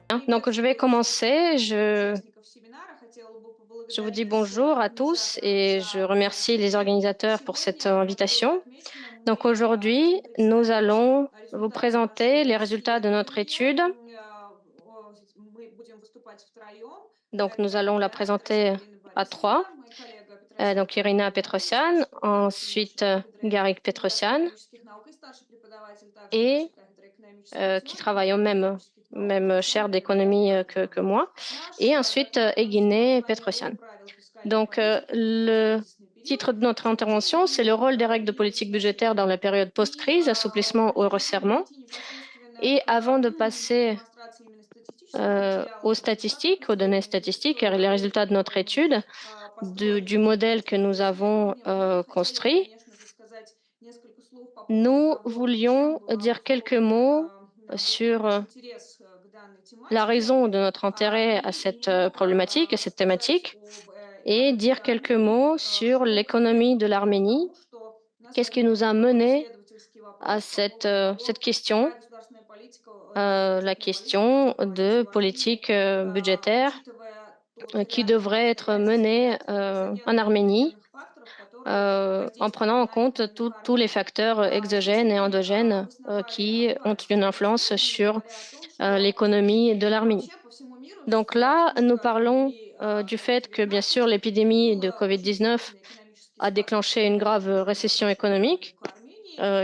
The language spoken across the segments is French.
Hein, donc, je vais commencer. Je vous dis bonjour à tous et je remercie les organisateurs pour cette invitation. Donc, aujourd'hui, nous allons vous présenter les résultats de notre étude. Donc, nous allons la présenter à trois. Donc, Irina Petrosyan, ensuite Garik Petrosyan et qui travaille au même chaire d'économie que moi, et ensuite Egine Petrosyan. Donc, le titre de notre intervention, c'est le rôle des règles de politique budgétaire dans la période post-crise, assouplissement ou resserrement. Et avant de passer aux statistiques, aux données statistiques et les résultats de notre étude, du modèle que nous avons construit, nous voulions dire quelques mots sur la raison de notre intérêt à cette problématique, à cette thématique, et dire quelques mots sur l'économie de l'Arménie. Qu'est-ce qui nous a mené à cette question, la question de politique budgétaire qui devrait être menée en Arménie en prenant en compte tous les facteurs exogènes et endogènes qui ont une influence sur l'économie de l'Arménie. Donc là, nous parlons du fait que, bien sûr, l'épidémie de Covid-19 a déclenché une grave récession économique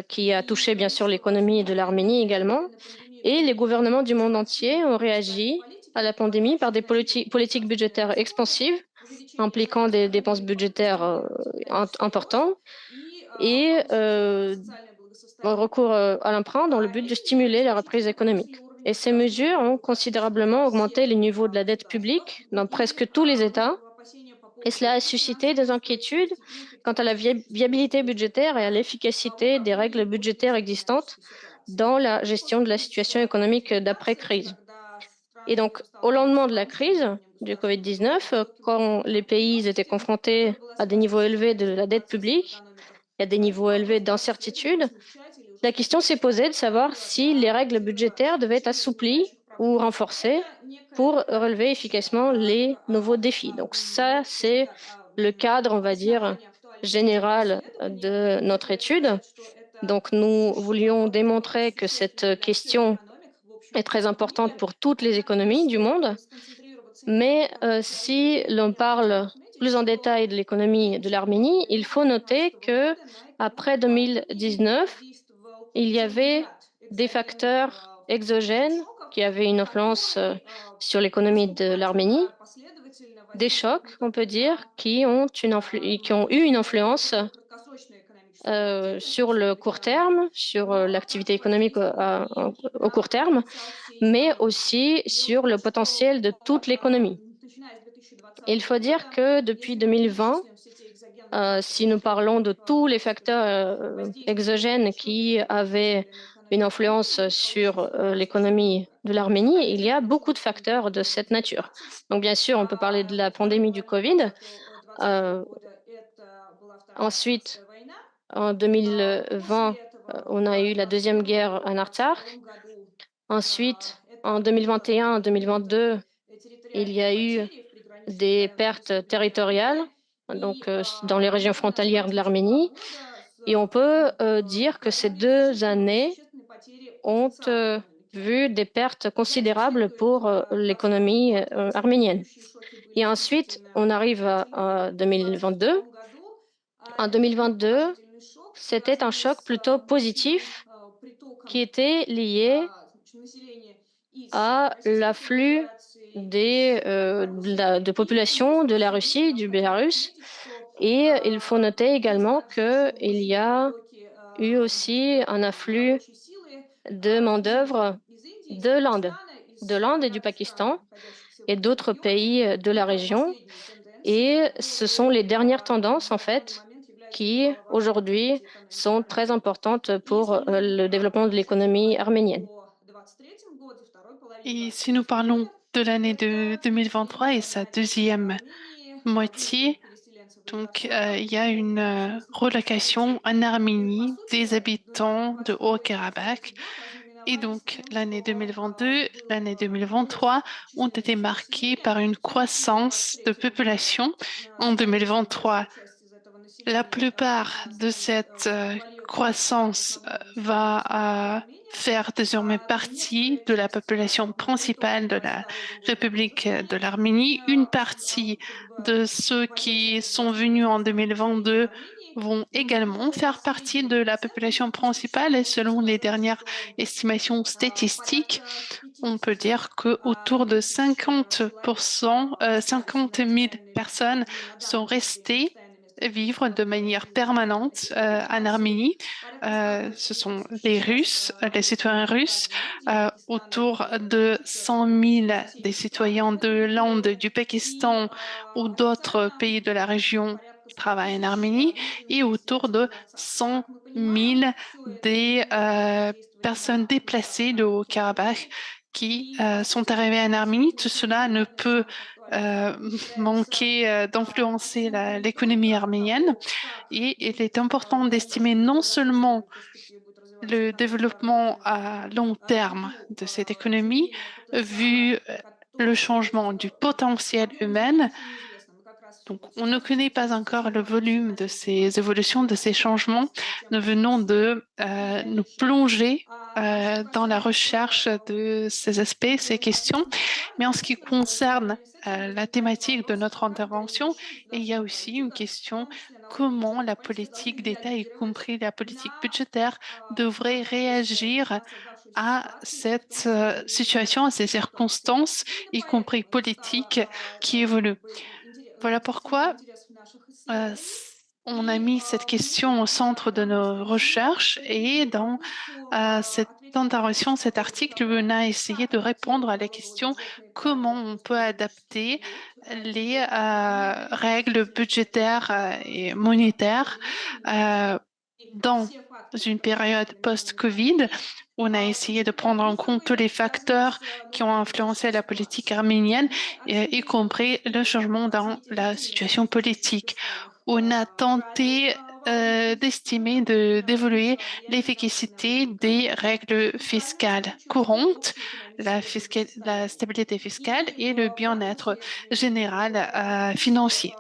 qui a touché, bien sûr, l'économie de l'Arménie également. Et les gouvernements du monde entier ont réagi à la pandémie par des politiques budgétaires expansives, impliquant des dépenses budgétaires importantes et un recours à l'emprunt dans le but de stimuler la reprise économique. Et ces mesures ont considérablement augmenté les niveaux de la dette publique dans presque tous les États, et cela a suscité des inquiétudes quant à la viabilité budgétaire et à l'efficacité des règles budgétaires existantes dans la gestion de la situation économique d'après-crise. Et donc, au lendemain de la crise du Covid-19, quand les pays étaient confrontés à des niveaux élevés de la dette publique et à des niveaux élevés d'incertitude, la question s'est posée de savoir si les règles budgétaires devaient être assouplies ou renforcées pour relever efficacement les nouveaux défis. Donc ça, c'est le cadre, on va dire, général de notre étude. Donc nous voulions démontrer que cette question est très importante pour toutes les économies du monde. Mais si l'on parle plus en détail de l'économie de l'Arménie, il faut noter que après 2019, il y avait des facteurs exogènes qui avaient une influence sur l'économie de l'Arménie, des chocs, on peut dire, qui ont eu une influence sur le court terme, sur l'activité économique au court terme, mais aussi sur le potentiel de toute l'économie. Il faut dire que depuis 2020, si nous parlons de tous les facteurs exogènes qui avaient une influence sur l'économie de l'Arménie, il y a beaucoup de facteurs de cette nature. Donc, bien sûr, on peut parler de la pandémie du Covid. Euh, Ensuite, en 2020, on a eu la deuxième guerre en Artsakh. Ensuite, en 2021, en 2022, il y a eu des pertes territoriales, donc dans les régions frontalières de l'Arménie. Et on peut dire que ces 2 années ont vu des pertes considérables pour l'économie arménienne. Et ensuite, on arrive à 2022. En 2022, c'était un choc plutôt positif qui était lié à l'afflux de population de la Russie, du Bélarus. Et il faut noter également qu'il y a eu aussi un afflux de main-d'œuvre de l'Inde, et du Pakistan et d'autres pays de la région. Et ce sont les dernières tendances, en fait, qui aujourd'hui sont très importantes pour le développement de l'économie arménienne. Et si nous parlons de l'année de 2023 et sa deuxième moitié, donc il y a une relocation en Arménie des habitants de Haut-Karabakh Et donc, l'année 2022, l'année 2023 ont été marquées par une croissance de population. En 2023, la plupart de cette croissance va faire désormais partie de la population principale de la République de l'Arménie. Une partie de ceux qui sont venus en 2022 vont également faire partie de la population principale et selon les dernières estimations statistiques, on peut dire que autour de 50%, 50 000 personnes sont restées vivre de manière permanente en Arménie. Ce sont les Russes, les citoyens russes, autour de 100 000 des citoyens de l'Inde, du Pakistan ou d'autres pays de la région qui travaillent en Arménie, et autour de 100 000 des personnes déplacées de Haut-Karabakh qui sont arrivées en Arménie. Tout cela ne peut euh, manquer d'influencer l'économie arménienne et il est important d'estimer non seulement le développement à long terme de cette économie, vu le changement du potentiel humain. Donc, on ne connaît pas encore le volume de ces évolutions, de ces changements. Nous venons de nous plonger dans la recherche de ces aspects, ces questions. Mais en ce qui concerne la thématique de notre intervention, il y a aussi une question comment la politique d'État, y compris la politique budgétaire, devrait réagir à cette situation, à ces circonstances, y compris politiques, qui évoluent. Voilà pourquoi on a mis cette question au centre de nos recherches et dans cette intervention, cet article, on a essayé de répondre à la question comment on peut adapter les règles budgétaires et monétaires euh, dans une période post-Covid. On a essayé de prendre en compte tous les facteurs qui ont influencé la politique arménienne, y compris le changement dans la situation politique. On a tenté d'estimer, d'évaluer l'efficacité des règles fiscales courantes, la stabilité fiscale et le bien-être général financier.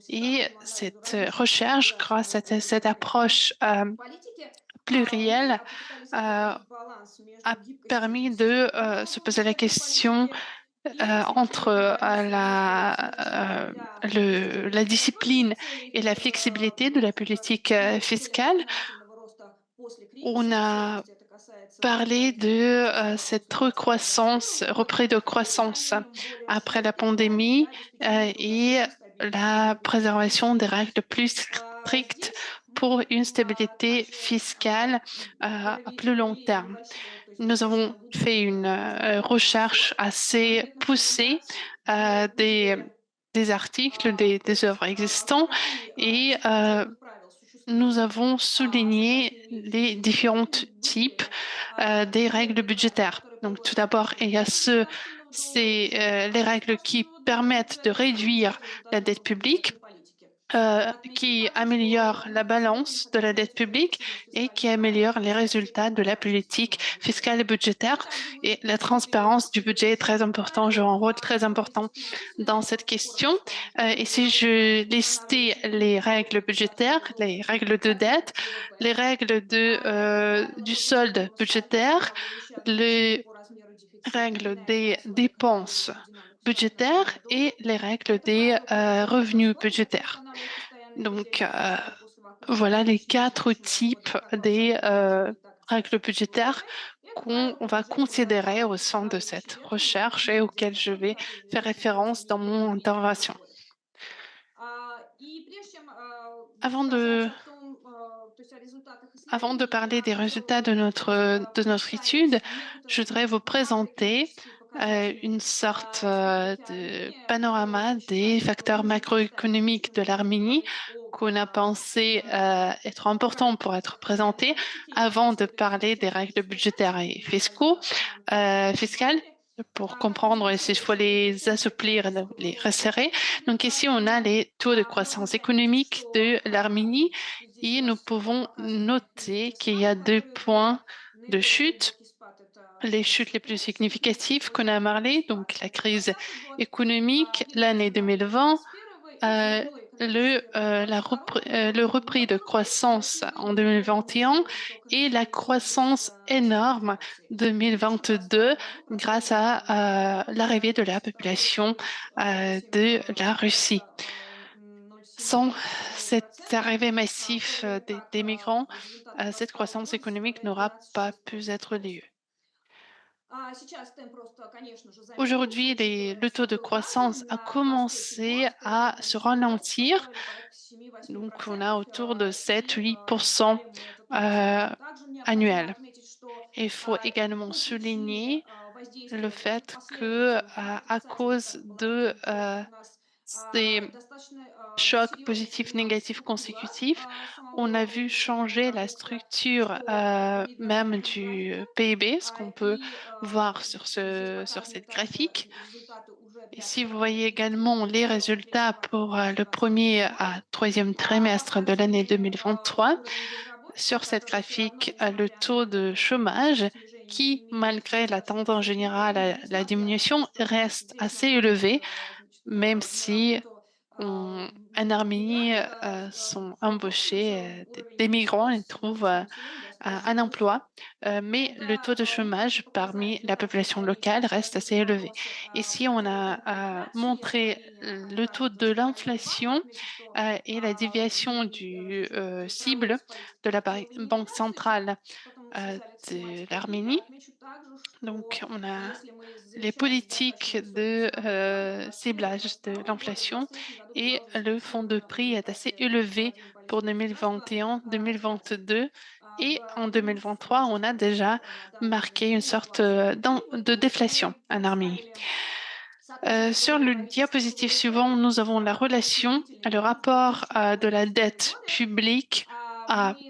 Et cette recherche, grâce à cette approche plurielle, a permis de se poser la question entre la discipline et la flexibilité de la politique fiscale. On a parlé de cette recroissance, repris de croissance après la pandémie et la préservation des règles plus strictes pour une stabilité fiscale à plus long terme. Nous avons fait une recherche assez poussée des articles, des œuvres existantes et nous avons souligné les différents types des règles budgétaires. Donc, tout d'abord, il y a c'est les règles qui permettent de réduire la dette publique, qui améliore la balance de la dette publique et qui améliore les résultats de la politique fiscale et budgétaire. Et la transparence du budget est très important, joue un rôle très important dans cette question. Et si je listais les règles budgétaires, les règles de dette, les règles du solde budgétaire, les règles des dépenses budgétaires et les règles des revenus budgétaires. Donc, voilà les quatre types des règles budgétaires qu'on va considérer au sein de cette recherche et auxquelles je vais faire référence dans mon intervention. Avant de, Avant de parler des résultats de notre étude, je voudrais vous présenter une sorte de panorama des facteurs macroéconomiques de l'Arménie qu'on a pensé être importants pour être présentés avant de parler des règles budgétaires et fiscales pour comprendre s'il faut les assouplir, les resserrer. Donc ici, on a les taux de croissance économique de l'Arménie et nous pouvons noter qu'il y a deux points de chute les chutes les plus significatives qu'on a parlé, donc la crise économique, l'année 2020, euh, le repris de croissance en 2021 et la croissance énorme 2022 grâce à l'arrivée de la population de la Russie. Sans cette arrivée massive des migrants, cette croissance économique n'aura pas pu être lieu. Aujourd'hui, le taux de croissance a commencé à se ralentir. Donc, on a autour de 7-8% euh, annuel. Il faut également souligner le fait que, à cause de ces chocs positifs, négatifs consécutifs, on a vu changer la structure même du PIB, ce qu'on peut voir sur cette graphique. Ici, vous voyez également les résultats pour le premier à troisième trimestre de l'année 2023. Sur cette graphique, le taux de chômage qui, malgré la tendance générale à la diminution, reste assez élevé, même si en Arménie sont embauchés des migrants et trouvent un emploi, mais le taux de chômage parmi la population locale reste assez élevé. Ici, on a montré le taux de l'inflation et la déviation du cible de la Banque centrale de l'Arménie. Donc, on a les politiques de ciblage de l'inflation et le fond de prix est assez élevé pour 2021, 2022 et en 2023, on a déjà marqué une sorte de déflation en Arménie. Sur le diapositive suivant, nous avons la relation, le rapport de la dette publique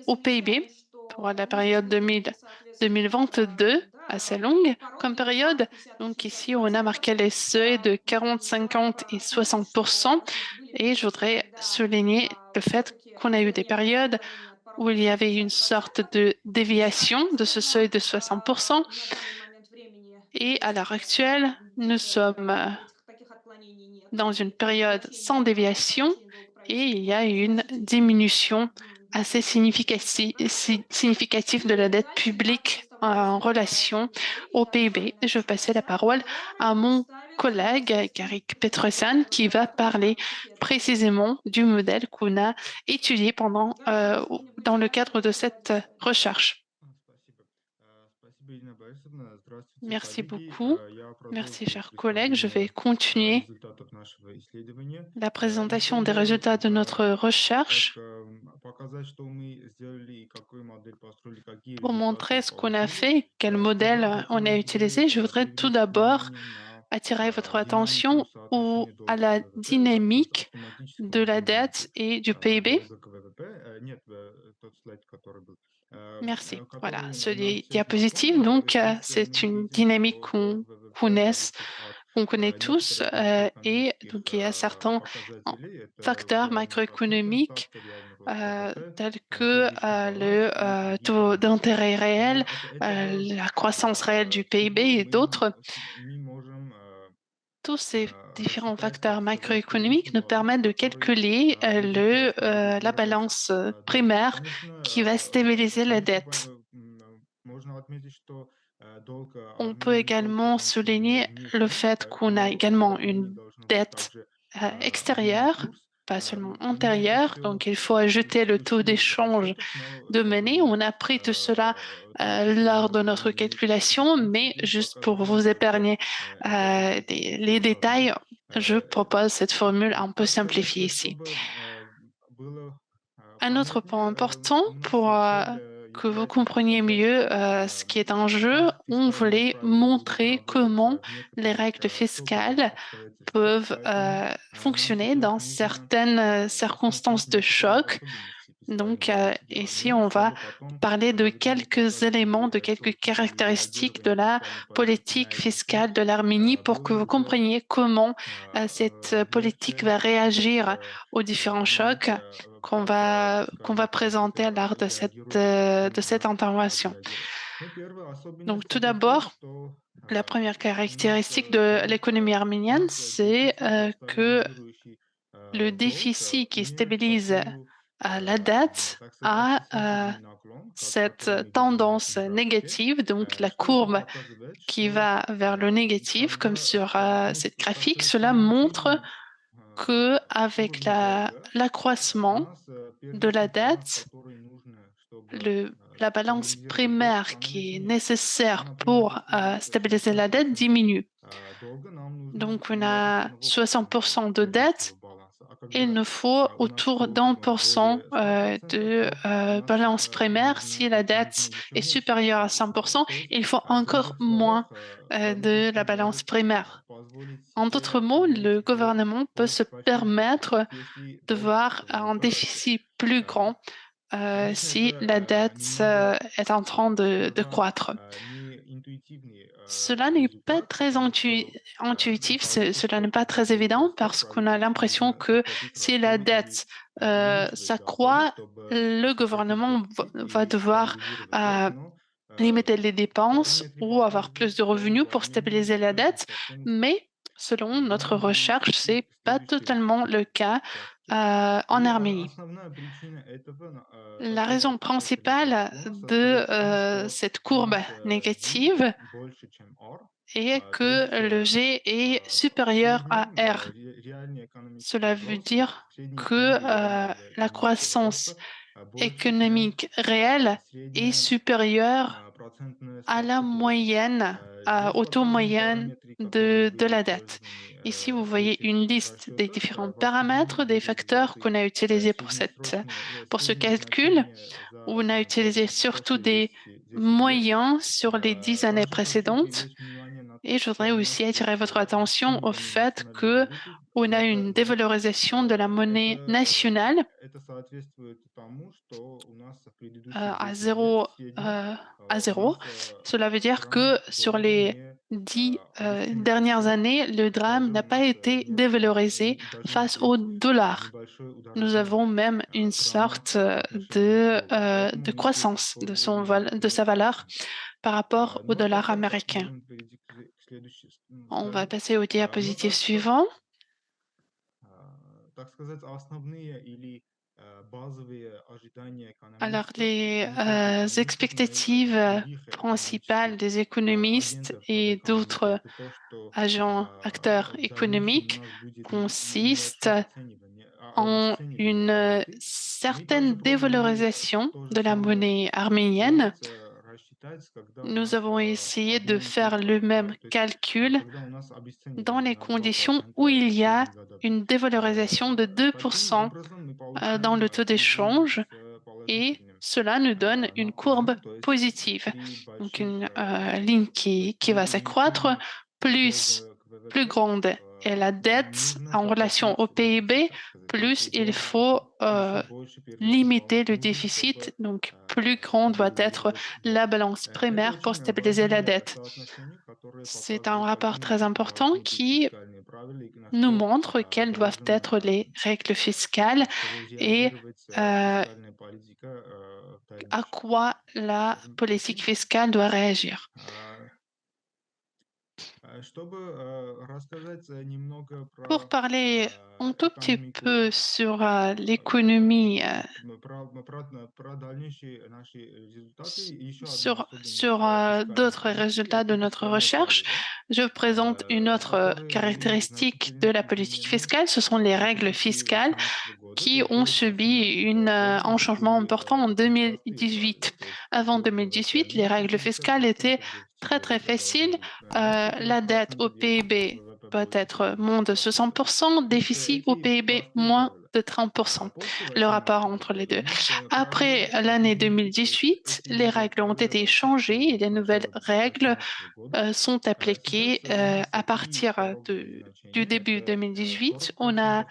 au PIB pour la période 2022, assez longue comme période. Donc ici, on a marqué les seuils de 40, 50 et 60%. Et je voudrais souligner le fait qu'on a eu des périodes où il y avait une sorte de déviation de ce seuil de 60%. Et à l'heure actuelle, nous sommes dans une période sans déviation et il y a une diminution assez significative de la dette publique en relation au PIB. Je vais passer la parole à mon collègue Garik Petrosan qui va parler précisément du modèle qu'on a étudié dans le cadre de cette recherche. Спасибо. Спасибо, Ирина Борисовна. Здравствуйте, Merci коллеги. beaucoup. Я Merci, продолжу chers collègues. Je vais представление continuer результатов нашего исследования. la И présentation des планирую résultats de notre так recherche показать, что мы сделали и какую модель построили, какие pour montrer результаты ce qu'on a получили, fait, quel чтобы modèle on a затем вы utilisé. Je voudrais tout привлечь d'abord внимание на attirer votre динамику attention соотношения à долга к la ВВП, тот dynamique de автоматическую la динамику dette et du PIB. долга к ВВП. Нет, тот слайд, который был, Merci. Voilà, который ce нам всех diapositive. знаком. Donc, Здесь c'est мы une видим, dynamique что qu'on ВВП connaisse, зависит от qu'on connaît tous, некоторых et макроэкономических donc il y a certains показателей. Это facteurs реальный рост macroéconomiques инфляции, реальный рост ВВП, tels que публичный баланс le и другие taux параметры. d'intérêt réel, Но от этого la croissance réelle du PIB всего et d'autres. мы можем Tous ces différents рассчитать, facteurs так сказать, macroéconomiques первичный nous баланс, permettent de который calculer будет la стабилизировать balance долг. primaire qui va Конечно, stabiliser la конечно, dette. можно отметить, что долг On peut Армении не только également внутренний, souligner le внешний, fait qu'on a поэтому у également Армении une должно быть dette также обменный extérieure, курс. pas seulement Мы это intérieure. все Donc, il faut ajouter le taux учли в d'échange расчетах, но de чтобы monnaie. не On a pris tout cela тратить lors время, de notre мы calculation, mais специфически juste pour показали vous только épargner этот эффект. les détails, je propose cette formule un peu Так сказать, simplifiée ici. чтобы было Un autre point понятнее, important pour наша цель que vous является compreniez показать mieux ce qui est en jeu, как on фискальные voulait правила будут montrer работать comment в les некоторых règles особенных fiscales обстоятельствах, peuvent поэтому нам fonctionner сейчас dans нужно certaines посмотреть circonstances de некоторые choc. особенности Donc, фискальной политики ici, Армении, on va чтобы потом parler de затем quelques показать éléments, de и quelques точки caractéristiques de реагирования la фискальной политики на politique эти fiscale de шоки l'Arménie pour que было vous уже compreniez comment cette politique легче, va так сказать, réagir aux différents принять chocs qu'on как va фискальная présenter политика lors реагирует и de каким cette образом intervention. отреагировать. Donc, tout d'abord, la première caractéristique de l'économie arménienne, c'est que le déficit qui stabilise la dette a cette tendance négative, donc la courbe qui va vers le négatif, comme sur cette graphique. Cela montre que avec l'accroissement de la dette, la balance primaire qui est nécessaire pour stabiliser la dette diminue. Donc, on a 60% de dette. Il nous faut autour d'1% de balance primaire. Si la dette est supérieure à 100%, il faut encore moins de la balance primaire. En d'autres mots, le gouvernement peut se permettre de voir un déficit plus grand si la dette est en train de croître. Cela n'est pas très intuitif, cela n'est pas très évident parce qu'on a l'impression que si la dette s'accroît, le gouvernement va devoir limiter les dépenses ou avoir plus de revenus pour stabiliser la dette, mais selon notre recherche, c'est pas totalement le cas en Arménie. La raison principale de cette courbe négative est que le G est supérieur à R. Cela veut dire que la croissance économique réelle est supérieure à la moyenne, au taux moyen de la dette. Ici, vous voyez une liste des différents paramètres, des facteurs qu'on a utilisés pour ce calcul. On a utilisé surtout des moyens sur les 10 années précédentes. Et je voudrais aussi attirer votre attention au fait que on a une dévalorisation de la monnaie nationale à zéro, à zéro. Cela veut dire que sur les 10 dernières années, le drame n'a pas été dévalorisé face au dollar. Nous avons même une sorte de croissance de sa valeur par rapport au dollar américain. On va passer au diapositive suivant. Alors, les expectatives principales des économistes et d'autres acteurs économiques consistent en une certaine dévalorisation de la monnaie arménienne. Nous avons essayé de faire le même calcul dans les conditions où il y a une dévalorisation de 2% dans le taux d'échange et cela nous donne une courbe positive, donc une ligne qui va s'accroître, plus grande est la dette en relation au PIB, plus il faut limiter le déficit, donc plus grande doit être la balance primaire pour stabiliser la dette. C'est un rapport très important qui nous montre quelles doivent être les règles fiscales et à quoi la politique fiscale doit réagir. Pour parler un tout petit peu sur l'économie, sur d'autres résultats de notre recherche, je présente une autre caractéristique de la politique fiscale. Ce sont les règles fiscales qui ont subi un changement important en 2018. Avant 2018, les règles fiscales étaient très, très faciles. La dette au PIB peut être moins de 60%, déficit au PIB moins de 30%, le rapport entre les deux. Après l'année 2018, les règles ont été changées et les nouvelles règles sont appliquées à partir du début 2018. On a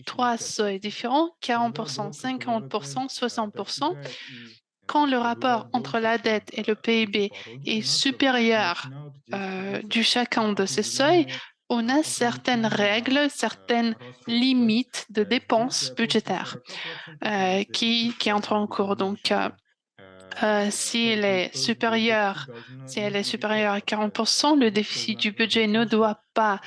trois seuils différents, 40%, 50%, 60%. Quand le rapport entre la dette et le PIB est supérieur du chacun de ces seuils, on a certaines règles, certaines limites de dépenses budgétaires qui entrent en cours. Donc, si elle est supérieure, si elle est supérieure à 40%, le déficit du budget ne doit pas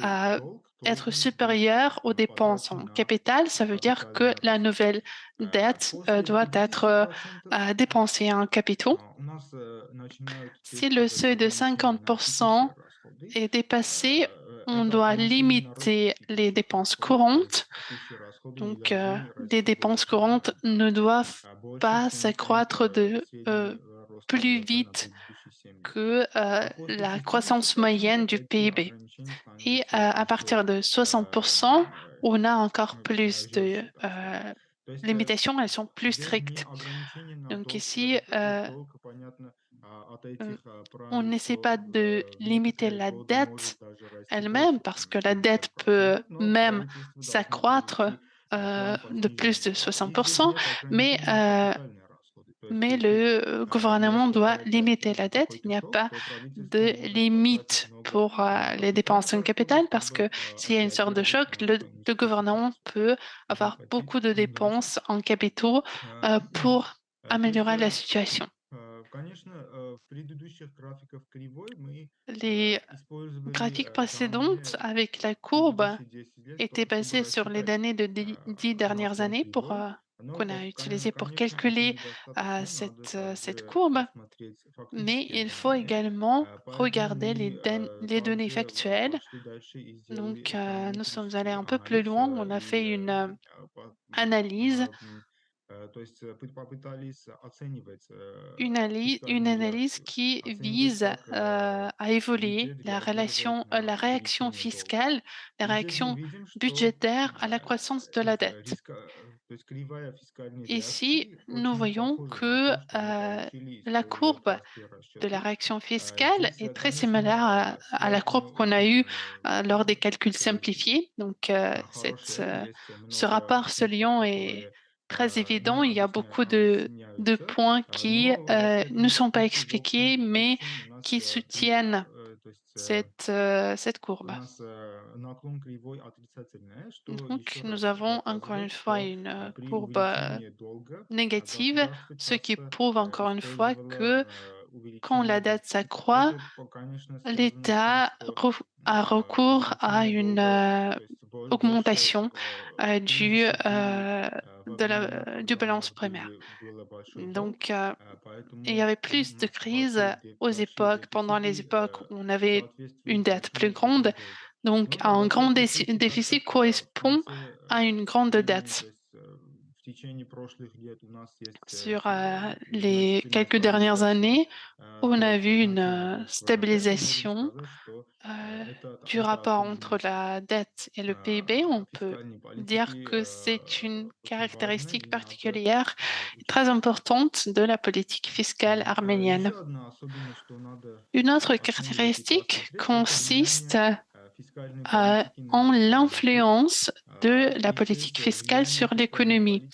euh, être supérieur aux dépenses en capital. Ça veut dire que la nouvelle dette doit être dépensée en capitaux. Si le seuil de 50% est dépassé, on doit limiter les dépenses courantes. Donc, les dépenses courantes ne doivent pas s'accroître de plus vite que la croissance moyenne du PIB. Et à partir de 60%, on a encore plus de limitations, elles sont plus strictes. Donc ici, on n'essaie pas de limiter la dette elle-même parce que la dette peut même s'accroître de plus de 60%, mais, mais le gouvernement doit limiter la dette. Il n'y a pas de limite pour les dépenses en capital parce que s'il y a une sorte de choc, le gouvernement peut avoir beaucoup de dépenses en capitaux pour améliorer la situation. Les graphiques précédentes avec la courbe étaient basées sur les données de 10 dernières années qu'on a utilisées pour calculer cette courbe, mais il faut également regarder les données factuelles. Donc, nous sommes allés un peu plus loin. On a fait une analyse une analyse qui vise à évaluer la réaction fiscale, la réaction budgétaire à la croissance de la dette. Ici, nous voyons que la courbe de la réaction fiscale est très similaire à la courbe qu'on a eue lors des calculs simplifiés. Donc, ce rapport Solian est très évident. Il y a beaucoup de points qui ne sont pas expliqués, mais qui soutiennent cette courbe. Donc, nous avons encore une fois une courbe négative, ce qui prouve encore une fois que quand la dette s'accroît, l'État a recours à une augmentation du balance primaire. Donc, il y avait plus de crises pendant les époques où on avait une dette plus grande. Donc, un grand déficit correspond à une grande dette. Sur les quelques dernières années, on a vu une stabilisation du rapport entre la dette et le PIB. On peut dire que c'est une caractéristique particulière et très importante de la politique fiscale arménienne. Une autre caractéristique consiste en l'influence de la politique fiscale sur l'économie.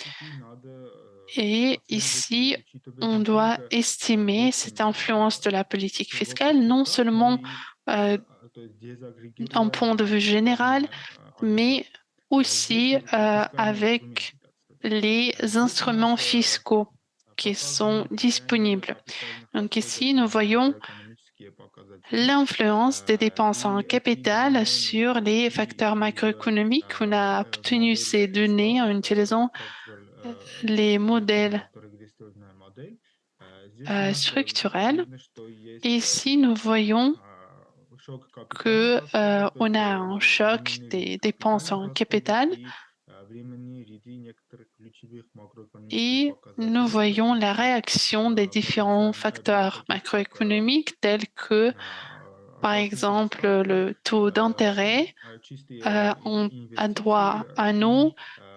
Et ici, on doit estimer cette influence de la politique fiscale non seulement d'un point de vue général, mais aussi avec les instruments fiscaux qui sont disponibles. Donc ici, nous voyons l'influence des dépenses en capital sur les facteurs macroéconomiques. On a obtenu ces données en utilisant les modèles structurels. Et ici, nous voyons que on a un choc des dépenses en capital et nous voyons la réaction des différents facteurs macroéconomiques tels que, par exemple, le taux d'intérêt, à droite à nous,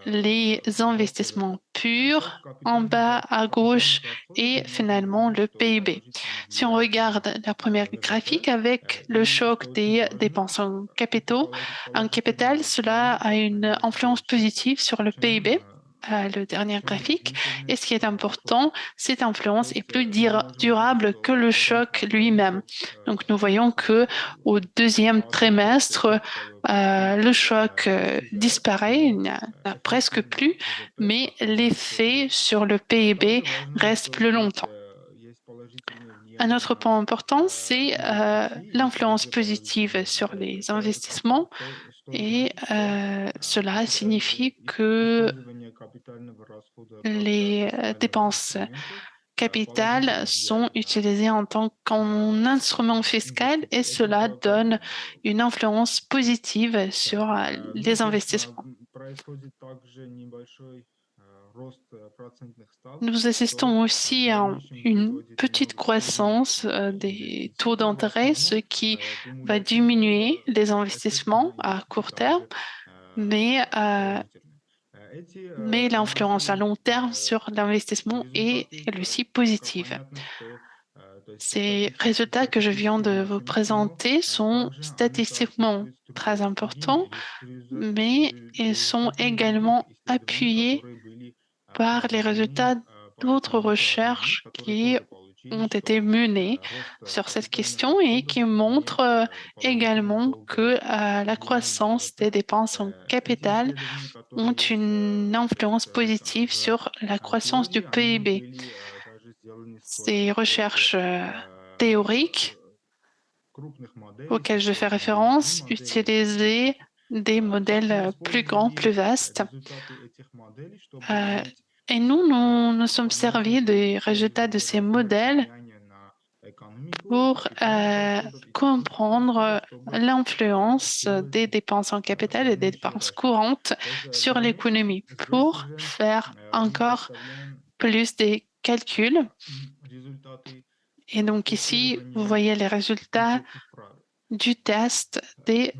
les investissements purs, en bas à gauche, et finalement le PIB. Si on regarde la première graphique avec le choc des dépenses en capital, cela a une influence positive sur le PIB. Le dernier graphique. Et ce qui est important, cette influence est plus durable que le choc lui-même. Donc, nous voyons que au deuxième trimestre, le choc disparaît, il n'y en a presque plus, mais l'effet sur le PIB reste plus longtemps. Un autre point important, c'est l'influence positive sur это les это investissements что et значит, что cela signifie que использование капитального расхода под les фискальные dépenses инструменты capitales положительно sont влияет на utilisées en tant qu'un instrument fiscal et инвестиции. Этим cela donne une influence positive да. sur Ну и, les конечно, investissements. происходит также небольшой рост процентных ставок, Nous что assistons в aussi à дальнейшем une приводит petite немного к снижению croissance des taux дефицита. В d'intérêt, ce основном qui va diminuer кумулятивно les эффект investissements на à индексе court terme, также mais, положительный. Эти mais l'influence à небольшие long terme sur l'investissement est результаты, elle aussi positive. понятно, что то есть Ces résultats que je viens статистически de vous значимы, но présenter sont также они statistiquement соответствуют très importants, другим mais ils sont результатам других également исследований, appuyés которые были par les проведены résultats по d'autres этим направлениям, recherches которые qui тоже получили, ont été что menées рост sur cette капитальных question et расходов qui montrent имеет положительное également долгое que la влияние на croissance des ВВП. dépenses en Эти capital исследования, ont которые есть, une то есть influence positive в sur la croissance du теории, они PIB. были также сделаны Ces с recherches théoriques крупных моделей, с auxquelles je fais использованием référence И-моделей и других utilisaient таких. des modèles Также plus grands, plus использовали vastes. результаты этих моделей, чтобы Euh, иметь et nous sommes servis понятие des résultats de своего ces размера modèles влияния на экономику pour капитальных расходов и текущих расходов, comprendre чтобы l'influence сделать des dépenses en capital et des дальнейшие dépenses расчеты. courantes То есть в sur дальнейшем l'économie, здесь pour уже faire мы encore представляем plus des calculs. результаты Et donc ici, vous тестирования voyez les résultats бюджетных правил. du test des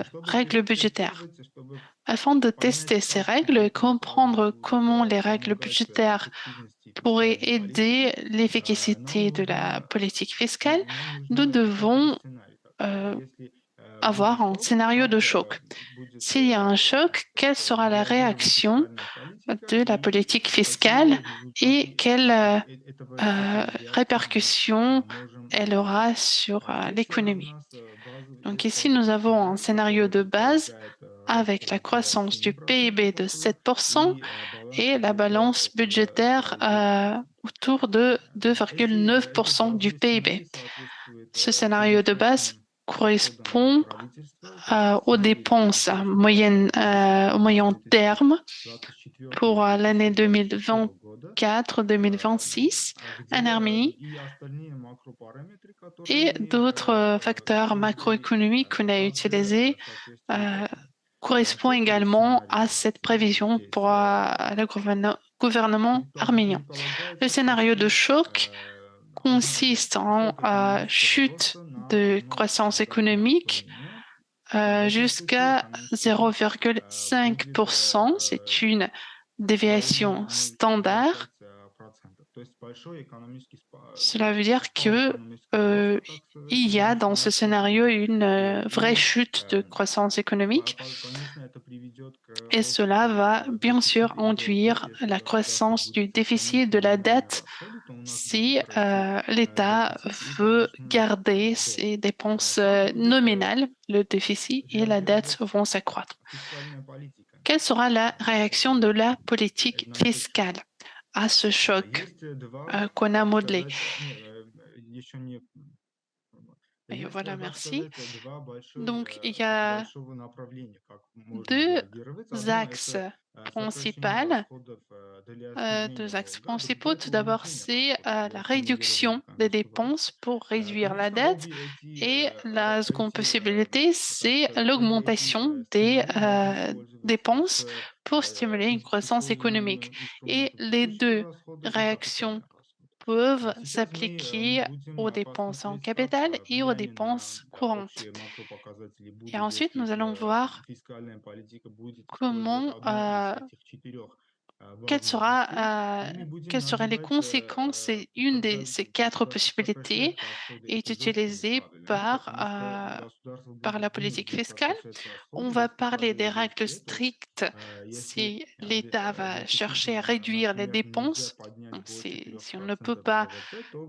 Чтобы règles budgétaires. тестировать, чтобы Afin de tester понять, ces как règles et бюджетные comprendre правила будут comment les règles помогать budgétaires эффективности pourraient фискальной aider политики, нам l'efficacité de la нужно, politique fiscale, nous посмотреть devons сценарий такой. euh, Если будет avoir un шок, scénario de как choc. будет S'il y a un choc, quelle sera la реагировать réaction фискальная политика de la и politique какие fiscale et результаты quelles этой реакции мы répercussions можем elle ожидать. aura sur Здесь у l'économie? нас базовый Donc есть ici, nous базовый avons un сценарий, scénario который de base предполагает рост avec la ВВП croissance du PIB 7% de около 7% и баланс et la бюджетер balance около budgétaire 2,9%. autour de Эти 2,9% du базовые сценарии PIB. соответствуют Ce scénario de base среднесрочным расходам correspond правительства, то есть aux сценарий dépenses à правительства au moyen terme pour l'année 2024-2026 года, 2024-2026 en где Arménie и остальные макропараметры, et которые d'autres facteurs использовались, macroéconomiques qu'on a также utilisés соответствуют euh, этому. correspond Что в également сценарии à у нас cette prévision здесь pour le gouvernement arménien. Le предполагается scénario de почти choc consiste en шок экономического chute роста на de croissance 1,5 économique но в этом случае jusqu'à экономический рост будет 0,5%. C'est une в районе déviation standard. 0,25%. То есть большой экономический Cela veut dire спад que экономического роста, так il y a сказать, dans на ce 100%. scénario une vraie И chute de croissance économique конечно, это приведет к et cela росту va bien sûr дефицита и долга. induire Если la государство croissance du будет déficit сохранить de la минимальные dette расходы, то у нас si будет расти l'État дефицит и, veut конечно, garder долг. ses dépenses Как будет nominales. Le déficit et la dette реагировать vont s'accroître. фискальная политика? Quelle sera la réaction de la politique На этот шок? fiscale à ce choc Есть два, qu'on a так modelé? сказать, еще не Et есть, voilà, так merci. сказать, Donc, il y a большого направления, как можно deux реагировать. Одно axes это сокращение principaux. расходов для снижения Deux axes долга, principaux. другое Tout это d'abord, уменьшение c'est расходов для la стимулирования réduction des экономического роста. dépenses pour réduire la Конечно, dette. обе эти, Et la seconde possibilité, так c'est сказать, обе эти l'augmentation des сценарии могут использоваться dépenses с pour stimuler une croissance économique. использованием Et инструментов les текущего deux расхода и réactions капитальных расходов. peuvent Сейчас мы s'appliquer будем aux dépenses en посмотреть, как capital et aux влияние на dépenses courantes. общие макропоказатели Et будет, ensuite, если nous allons voir фискальная политика будет использовать comment, одно из этих четырех quelles, возможностей. И мы будем quelles seraient les называть, conséquences et une de ces quatre как possibilités сокращать расходы est эпизодскими utilisée правилами, потому что государство par la будет politique вынуждено fiscale. сокращать On расходы, va если parler des правила règles действия. То есть strictes если si l'État va chercher à réduire les например, нельзя dépenses. поднять Donc, до c'est Si on ne peut pas ВВП, то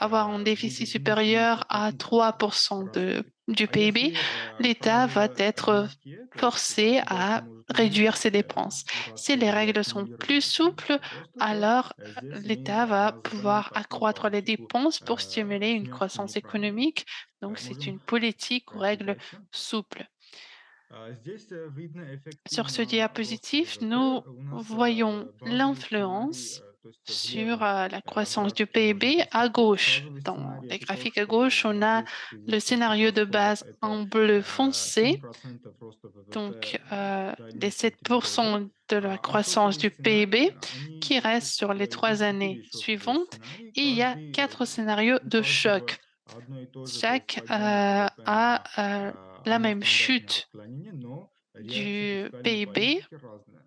avoir un государство déficit будет вынуждено supérieur à сократить 3% расходы. du А PIB, если l'État va правила être мягкие, то есть forcé à государство может réduire ses уменьшить dépenses. Si les расходы для règles sont plus стимулирования souples, экономического роста, то alors здесь мы l'État va называем pouvoir такую accroître les политику dépenses pour stimuler с une мягкими croissance правилами. économique. Donc, c'est Можем une politique aux пройти règles дальше. souples. Здесь видно Sur ce эффективно рост diapositive, nous ВВП. У нас voyons базовый сценарий, l'influence то есть sur влево la croissance du графике можно PIB à посмотреть. gauche. Базовый Dans сценарий les это то, graphiques à что gauche, у on нас a здесь в le физических scénario de расходах base это en bleu foncé, 7% роста ВВП donc в les дальнейшие 3 года. 7% de la А croissance сотовые du сценарии, PIB они qui reste тут sur les 3 4 années еще suivantes. сценарии. Et il y a Каждый, 4 scénarios у de каждого choc. одно и то же, то есть Chaque падение ВВП на la одно même стандартное chute отклонение, но реакция du фискальной PIB политики разная.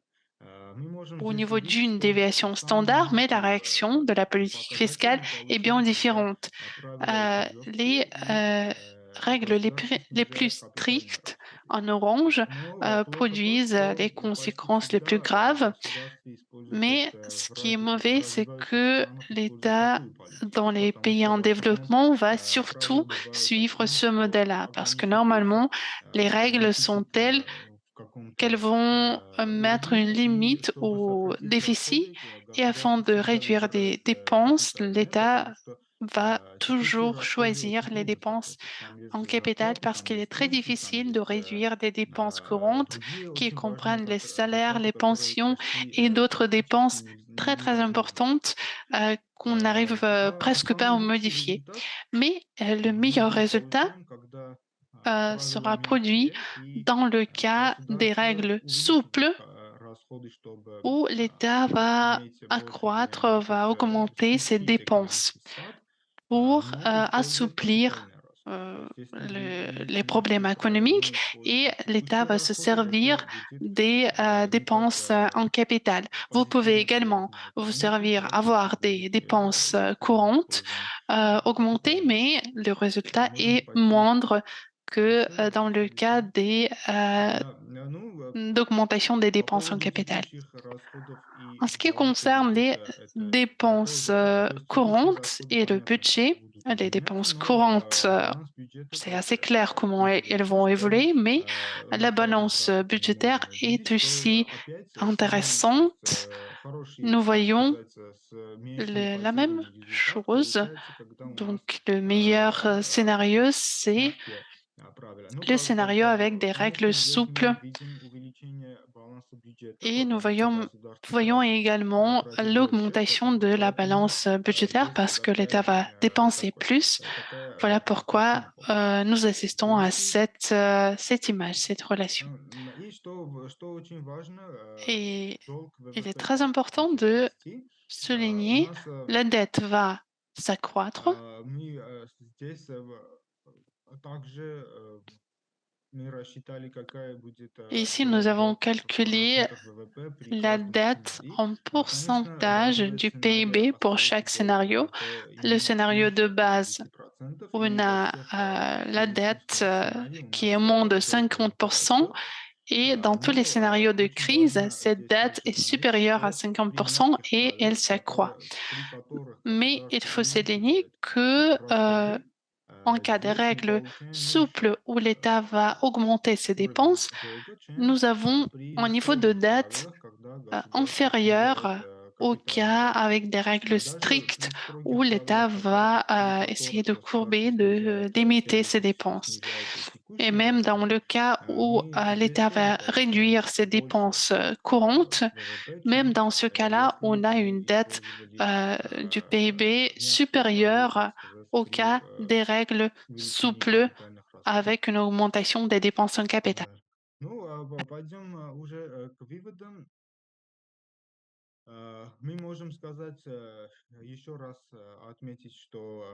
Мы можем au здесь niveau увидеть, d'une что déviation standard, самым mais la réaction de la politique fiscale показательным est bien получается, когда différente. правила очень Les жесткие и règles государство les снижает plus капитальные strictes расходы. en orange Но плохо то, produisent что les почти conséquences les plus всегда graves, государство использует, то есть mais ce qui est mauvais, в c'est развивающихся que странах используют l'État такую dans политику, les потому pays что en в основном développement va правила surtout бывают suivre такими, ce что modèle-là, parce que ограничивается normalement, les règles sont дефицит telles в qu'elles каком-то vont mettre une уровне, и limite чтобы au сократить déficit расходы, et afin государство de всегда réduire des выбирает dépenses, капитальные, l'État потому что va текущие toujours расходы choisir очень les трудно dépenses сократить. Там есть en capital зарплаты, parce там qu'il est есть très пенсии, там difficile de есть réduire des dépenses courantes другие qui очень важные comprennent les salaires, затраты, les которые pensions почти et d'autres практически dépenses très importantes невозможно сократить. qu'on n'arrive presque pas Самый à лучший modifier. результат Mais le meilleur мы résultat получаем, когда правила sera produit мягкие и dans le cas des государство рègles увеличивает souples расходы, чтобы où l'État va иметь больше accroître, денег, то va есть augmenter ses смягчить dépenses экономический спад, pour но использует assouplir капитальные расходы. То есть если вы les видите problèmes мягкие правила, économiques но et используете l'État текущие va se расходы, это servir будет des не так dépenses en capital. Vous pouvez позитивно влиять également на vous экономику, servir, как если avoir des будете dépenses искусственно courantes использовать augmentées, капитальные mais расходы. le résultat Можем est пойти moindre que дальше, dans le cas следующее. des Ну, d'augmentation des по dépenses en поводу capital. текущих расходов и En ce qui баланса concerne les бюджета, это dépenses тоже, то есть текущие courantes расходы, et le понятно, что budget, будут les изменяться, dépenses courantes, но баланс бюджета c'est так assez clair comment elles интересно, vont что évoluer, mais на la втором balance графике мы budgétaire можем est видеть, что aussi опять самый, то есть intéressante. хороший, Nous так voyons сказать, с меньшими la même потерями результат chose. получается, когда у нас Donc, le meilleur scénario, c'est мягкие правила. Ну, le scénario avec des règles конечно, здесь souples. мы видим увеличение баланса бюджета, Et nous потому что государство voyons également тратит больше, l'augmentation de la поэтому balance budgétaire здесь parce que l'État va dépenser plus. Voilà pourquoi картина получается. nous assistons à И, cette image, cette relation. и что очень важно, Et долг il est ВВП très important будет de расти. У souligner нас la dette va s'accroître. мы здесь также мы рассчитали, какая будет Et ici, nous avons долг в calculé процентах ВВП при la каждом dette сценарии. en Конечно, pourcentage базовый du сценарий PIB pour остается chaque долг scénario. ВВП Le и scénario de меньше base, 50%, on и во a всех la dette кризисных сценариях у qui est нас moins de долг ВВП 50%. растет. Et dans tous les scénarios de Очень crise, важно cette здесь dette также est заметить, supérieure à что при 50% мягких et elle правилах, s'accroît. при которых Mais il государство faut souligner увеличивает que расходы, en cas de здесь мы règles получаем меньше souples où l'État va augmenter ses уровень dépenses, долга, чем nous avons при un niveau de строгих dette правилах, когда государство снижает inférieur au капитальные cas расходы. avec des règles Даже strictes при où строгих l'État правилах, va при essayer которых de государство courber, de снижает limiter ses все, dépenses. снижает и Et текущие même dans расходы, le cas où мы здесь l'État тоже va получаем réduire ses больше dépenses courantes, ВВП, même чем dans ce cas-là, если on a мы une dette использовали du PIB мягкие правила, так supérieure сказать, au при cas des règles увеличении souples капитальных расходов. avec une augmentation des dépenses en capital. Ну, пойдем уже к выводам. Мы можем сказать, еще раз отметить, что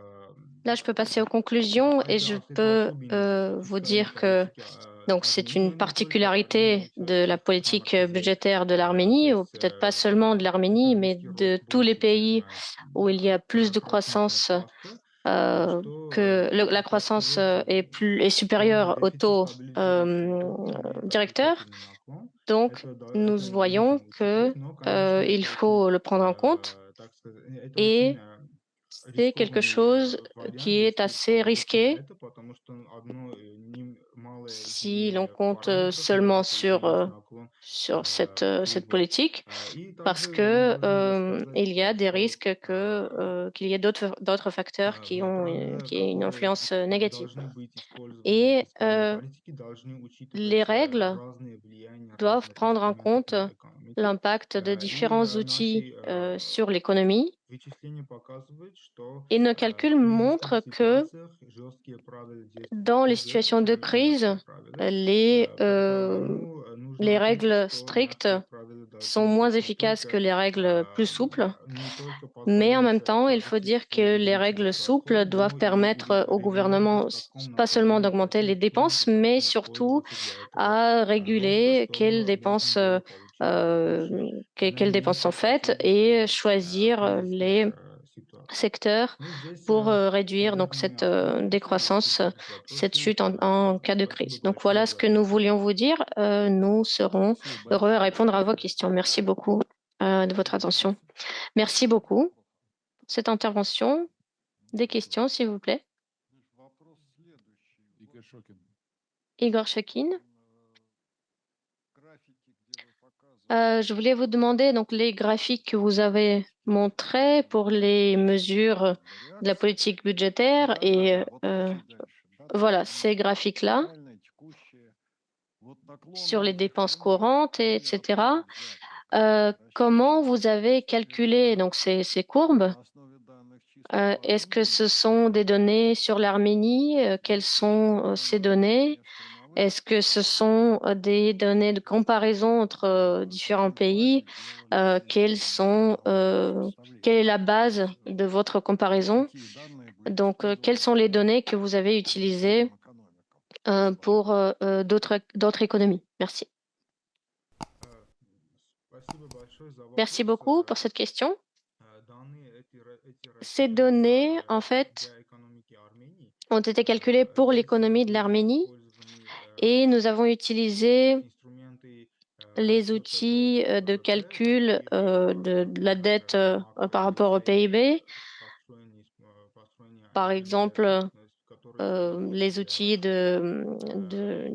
Là, je peux passer aux conclusions et je это peux особенность vous фискальной dire que политики donc c'est Армении, une но не только Армении, particularité de la участников странах politique уже budgétaire de l'Arménie, ou здесь peut-être pas seulement de l'Arménie, mais экономический de рост tous les больше, чем pays où il y a plus de 1% croissance, ставка, что, la так croissance сказать, est полный supérieure au дефицит taux стабилизируется, и то имеет directeur. отрицательный наклон. Donc, Это, да, nous это voyons нужно que учитывать, но, конечно, il очень, faut le prendre en compte. так Это очень Et c'est quelque рискованный chose вариант, qui est если assez положиться на risqué это, потому что одно немалое si l'on изменение compte параметров seulement может изменить sur, наклон sur cette прибыли. politique, И parce также мы que можем рассказать, il y a des что risques qu'il y ait d'autres facteurs правила, qui aient une которые influence négative. должны быть использованы в Et фискальной политике, должны les учитывать règles разные влияния doivent разных prendre en инструментов compte на экономике. l'impact de И différents outils наши sur l'économie. вычисления показывают, что Et nos в calculs кризисных montrent que ситуациях жесткие правила действуют dans les хуже, situations de чем crise, мягкие правила. les, Нужно les отметить, règles что strictes мягкие правила sont должны moins быть efficaces que les règles plus souples. не только Mais en позволять même temps, il faut dire правительству que les règles увеличивать souples расходы, doivent но и permettre au регулировать gouvernement в таком pas seulement направлении, d'augmenter les каким dépenses, им mais должно surtout использоваться для этого à нужды, réguler чтобы можно было получить euh, наибольший quelles dépenses sont наименьшие faites последствия et choisir кризисных les ситуаций. secteurs Ну, здесь, pour réduire donc наверное, cette остановимся. Если décroissance, будут cette вопросы, chute en cas de спасибо crise. Donc большое voilà ce за que nous ответы. voulions vous dire. Nous serons Спасибо heureux à большое. répondre à vos questions. Merci beaucoup de votre attention. Merci beaucoup pour cette intervention. Des questions, s'il vous plaît. Вопрос следующий. Игорь Шокин. Igor Shekin. Графики, где вы показываете. Je voulais vous demander donc les graphiques que vous avez montrés pour les mesures de la politique budgétaire et voilà ces graphiques-là sur les dépenses courantes, etc. Comment vous avez calculé donc ces courbes? Est-ce que ce sont des données sur l'Arménie? Quelles sont ces données? Est-ce que ce sont des données de comparaison entre différents pays? Quelle est la base de votre comparaison? Donc, quelles sont les données que vous avez utilisées pour d'autres économies? Merci. Спасибо большое за Merci вопрос. beaucoup pour cette question. Эти Ces расчеты données, en fait, для экономики Армении ont été calculées pour здесь l'économie de были l'Arménie использованы et nous avons utilisé инструменты les расчета до outils de ВВП calcul и de la dette par rapport au макробиосей PIB. построения Par модели, exemple, которые используются les для outils расчета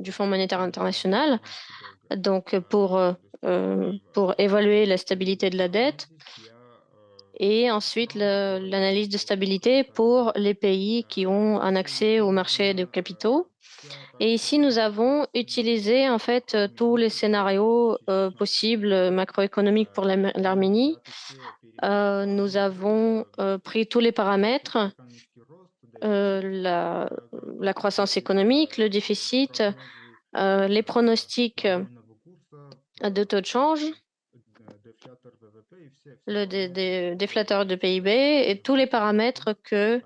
du Fonds monétaire стабильности international, экономики долга. donc То есть и pour évaluer la stabilité de la dette, анализис для et ensuite стран, которые l'analyse de имеют доступ к stabilité капитальным pour рынкам. les pays qui ont un Здесь accès au marché de использована capitaux. вся, так Et ici, nous скажем, avons сценарии utilisé en fait tous les scénarios possibles macroéconomiques pour l'Arménie. взяты все Nous параметры, avons pris tous les paramètres, макроэкономический рост, euh, дефицит, la, la croissance какие-то économique, le déficit, прогнозы les pronostics обменного курса, de taux de change, дефлятор ВВП и все le параметры, которые déflateur de PIB et tous les paramètres que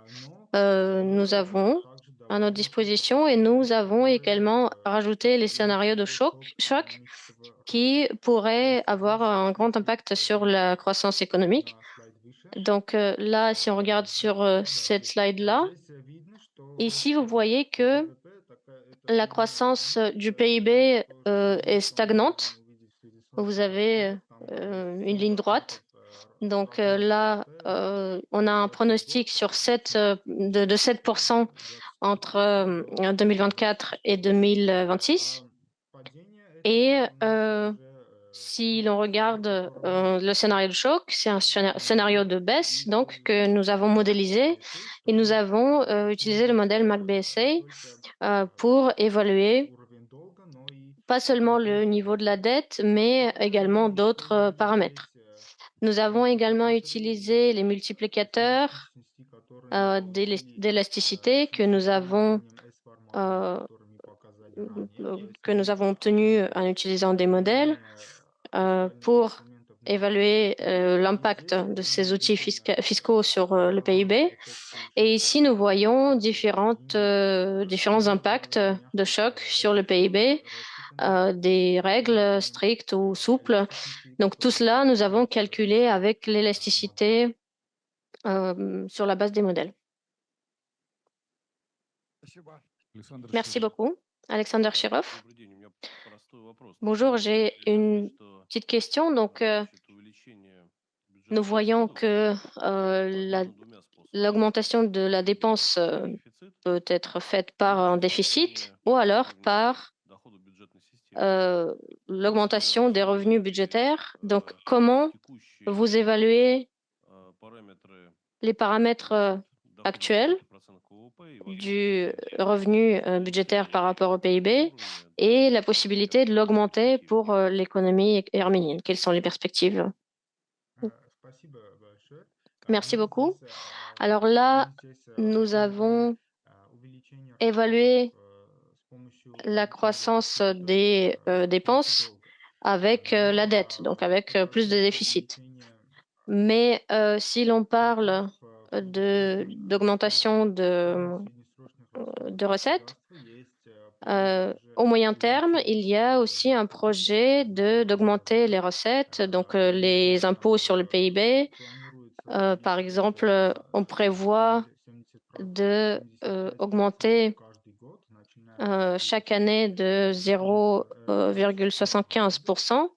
но nous avons также à notre добавлены disposition et ситуации, nous avons которые également rajouté les scénarios de способствуют choc экономического роста. qui pourraient Если avoir можете un grand смотреть impact sur la croissance économique. на слайд выше, Donc là, si on regarde здесь, sur да, то cette есть slide-là, здесь видно, что ici, рост vous voyez que ВВП это la самое croissance du то, PIB est что мы можем stagnante. увидеть в связи с Vous ростом avez расходов. Там есть une ligne 7% droite. Donc прогноз là, ВВП on a un 26 pronostic год, sur это 2000, de 7% entre 2024 et 2026. падение Et этого у нас уже si l'on regarde которому le scénario de choc, c'est un scénario de baisse donc que nous avons modélisé et nous avons utilisé le modèle MacBSA pour évaluer уровень долга, но и pas seulement le niveau de la dette, mais также également мы d'autres использовали paramètres. здесь Nous avons également мультипликаторы utilisé les и multiplicateurs эластичности, которые мы получили d'élasticité с использованием S-формулы, euh, которые мы показали ранее. que nous avons obtenus en utilisant des modèles Применение фискальных pour инструментов на évaluer экономику. И l'impact здесь de мы ces outils действительно fiscaux sur le обнаружили PIB. эффекты Et ici, nous шокового voyons характера. Они différents impacts de choc sur le PIB, рассчитаны des règles методом strictes ou souples. эластичности, Donc tout который cela, nous avons используется calculé avec ну, l'élasticité sur la base des modèles. Спасибо. Александр Merci Ширин. beaucoup. Alexander Shirov. Добрый день. У меня простой вопрос. На Bonjour, самом деле, j'ai при мысли, une что petite question. Donc, значит, увеличение nous voyons que l'augmentation de la dépense peut être faite par un déficit ou alors par euh, l'augmentation des revenus budgétaires. Donc, comment vous évaluez les paramètres actuels du revenu budgétaire par rapport au PIB et la possibilité de l'augmenter pour l'économie arménienne? Quelles sont les perspectives? Спасибо большое. Merci Мы beaucoup. здесь, Alors мы là, здесь nous рассматриваем avons увеличение расходов évalué с помощью la увеличения croissance дефицита, то есть des роста dépenses долга. avec la Но dette, donc avec это plus de опять déficit. увеличение Mais si l'on parle расходов в среднесрочных d'augmentation среднесрочных расходов de recettes, государства есть планы также au moyen terme, il увеличивать y a aussi un доходы projet налоговой d'augmenter базы. les recettes, donc И les impôts sur le PIB. планируется Par увеличивать exemple, on prévoit 75% augmenter каждый год, начиная с chaque année de 2025 года. 0,75%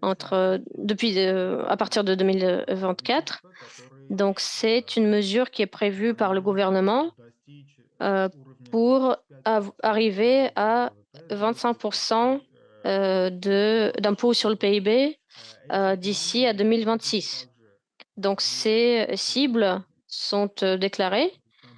Это à partir de 2024. правительства, который Donc, c'est une mesure qui est prévue par le планирует gouvernement достичь уровня pour 25% arriver à ВВП до 25% d'impôt sur le PIB Эти d'ici à планы правительство 2026. также Donc, были ces cibles приняты, sont déclarées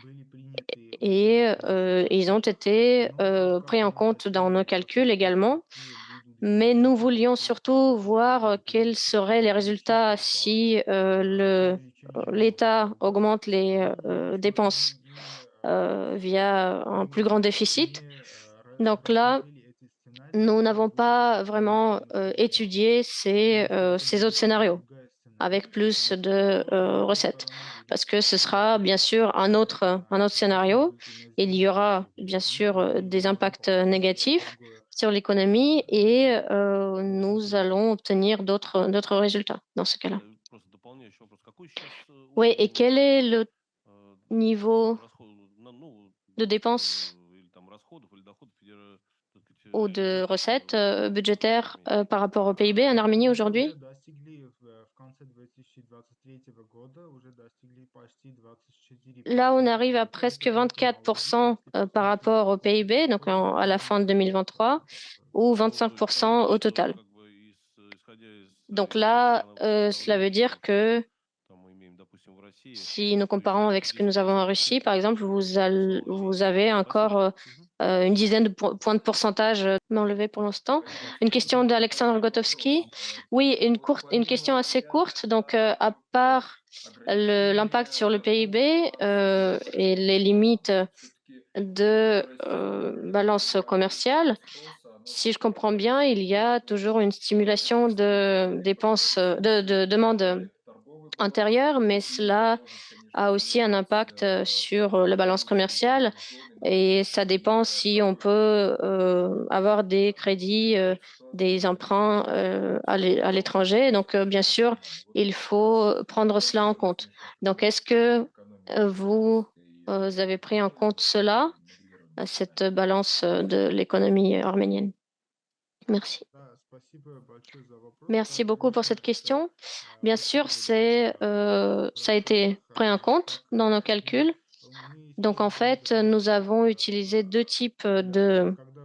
были приняты et в расчеты, ils ont été но как pris en мы compte dans nos хотели calculs посмотреть, également. какие будут Mais nous результаты, voulions если surtout voir quels будет seraient les résultats увеличение по si увеличению налоговой l'État базы. augmente les Мы dépenses via un plus grand déficit. не Donc là, рассмотрели эти сценарии, nous какая n'avons будет pas vraiment следующая ситуация. étudié Потому что ces autres есть scénarios другая сценарий, avec plus de с другой recettes. стороны будет Parce que ce sera bien негативный sûr un autre какие scénario. будут Il y aura инвестиции bien в экономику, sûr и des можем impacts получить négatifs другое sur l'économie et nous результат. allons obtenir d'autres résultats dans ce cas-là. Oui, et quel est le niveau de dépenses ou de recettes budgétaires par rapport au PIB en Arménie Мы уже aujourd'hui? достигли в конце 2023 года, уже достигли почти Là, on 24% arrive à ВВП. presque Это только налоги, 24% если par посмотреть rapport au PIB, donc à la fin de 2023, ou 25% au total. Donc là, cela veut dire que si nous comparons avec ce que nous avons en Russie, par exemple, vous avez encore une dizaine de points de pourcentage enlevés pour l'instant. Une question d'Alexandre Gotovski. Oui, une question assez courte. Donc, à part l'impact sur le PIB et les limites de balance commerciale, si je comprends bien, il y a toujours une stimulation de dépenses, de demande intérieure, mais cela a aussi un impact sur la balance commerciale et ça dépend si on peut avoir des crédits, des emprunts à l'étranger. Donc, bien sûr, il faut prendre cela en compte. Donc, est-ce que vous avez pris en compte cela, cette balance de l'économie arménienne? Merci. Да, спасибо большое за вопрос. Да, Merci beaucoup pour конечно, cette question. Bien sûr, учитывали в ça a été расчетах, pris en compte dans nos и calculs. мы Donc, en использовали fait, nous avons utilisé deux types de когда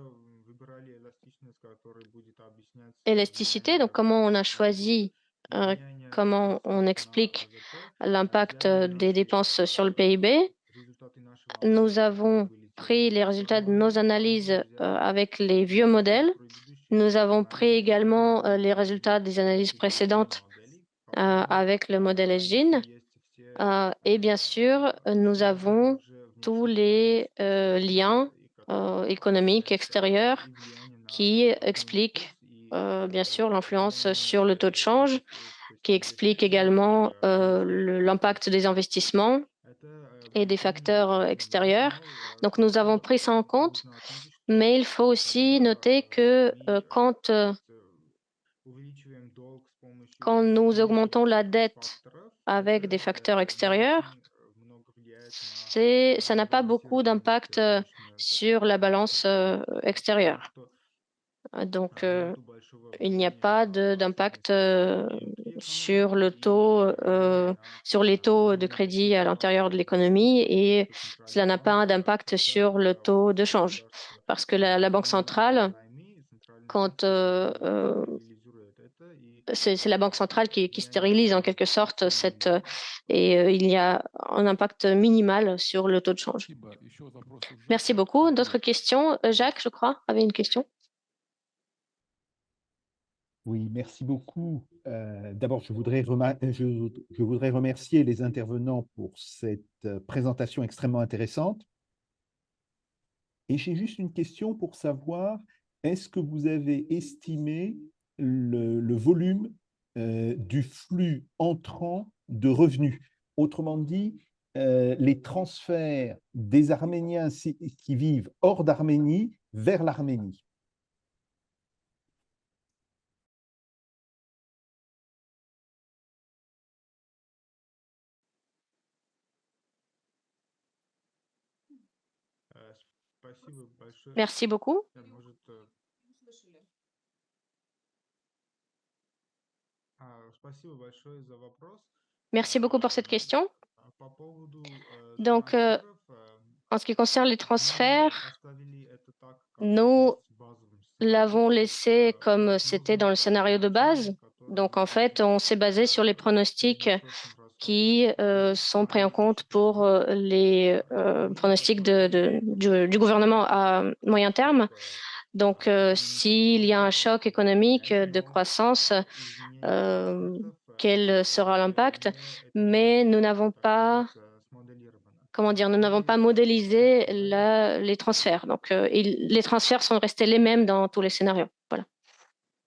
выбирали эластичность, которая будет объяснять élasticité. Donc, comment on a choisi, влияние comment on расходов на explique ВВП, l'impact взяли des наши dépenses sur le PIB. результаты наших Nous анализов, которые avons были pris les сделаны, résultats de nos сравнили, analyses взяли avec les vieux результаты modèles. предыдущих Nous avons pris анализов, которые également были les сделаны résultats des analyses с другими précédentes моделями, которые, avec le modèle конечно, SGIN. есть все Et bien sûr, nous связи avons также tous внешних les источников, liens и которые économiques объясняют extérieurs и влияние на qui обменный expliquent курс, и bien sûr l'influence влияние sur le taux de change, то есть qui expliquent инвестиций également и l'impact des investissements это et des влияние facteurs очень extérieurs. важно. Donc nous avons Также pris ça en compte, нужно отметить, что mais il faut aussi когда noter que мы то есть, увеличиваем долг с quand помощью nous внешних augmentons la dette факторов, avec des это facteurs не extérieurs, очень много влияет на ça n'a pas beaucoup сбалансированность d'impact внешнего sur la balance потому extérieure. что Donc, нету большого il n'y a влияния pas на d'impact особенности экономики, sur le taux, sur les taux de crédit à l'intérieur de l'économie et cela n'a pas d'impact sur le taux de change parce que la Banque centrale, quand c'est la Banque centrale qui stérilise en quelque sorte il y a un impact minimal sur le taux de change. Merci beaucoup. D'autres questions? Jacques, je crois, avait une question. Oui, merci beaucoup. D'abord, je voudrais remercier les intervenants pour cette présentation extrêmement intéressante. Et j'ai juste une question pour savoir, est-ce que vous avez estimé le volume du flux entrant de revenus? Autrement dit, les transferts des Arméniens qui vivent hors d'Arménie vers l'Arménie. Merci beaucoup. Merci beaucoup pour cette question. Donc, en ce qui concerne les transferts, nous l'avons laissé comme c'était dans le scénario de base. Donc, en fait, on s'est basé sur les pronostics qui sont pris en compte pour les pronostics du gouvernement à moyen terme. Donc, s'il y a un choc économique de croissance, quel sera l'impact? Mais nous n'avons pas, comment dire, nous n'avons pas modélisé les transferts. Donc, les transferts sont restés les mêmes dans tous les scénarios. Voilà.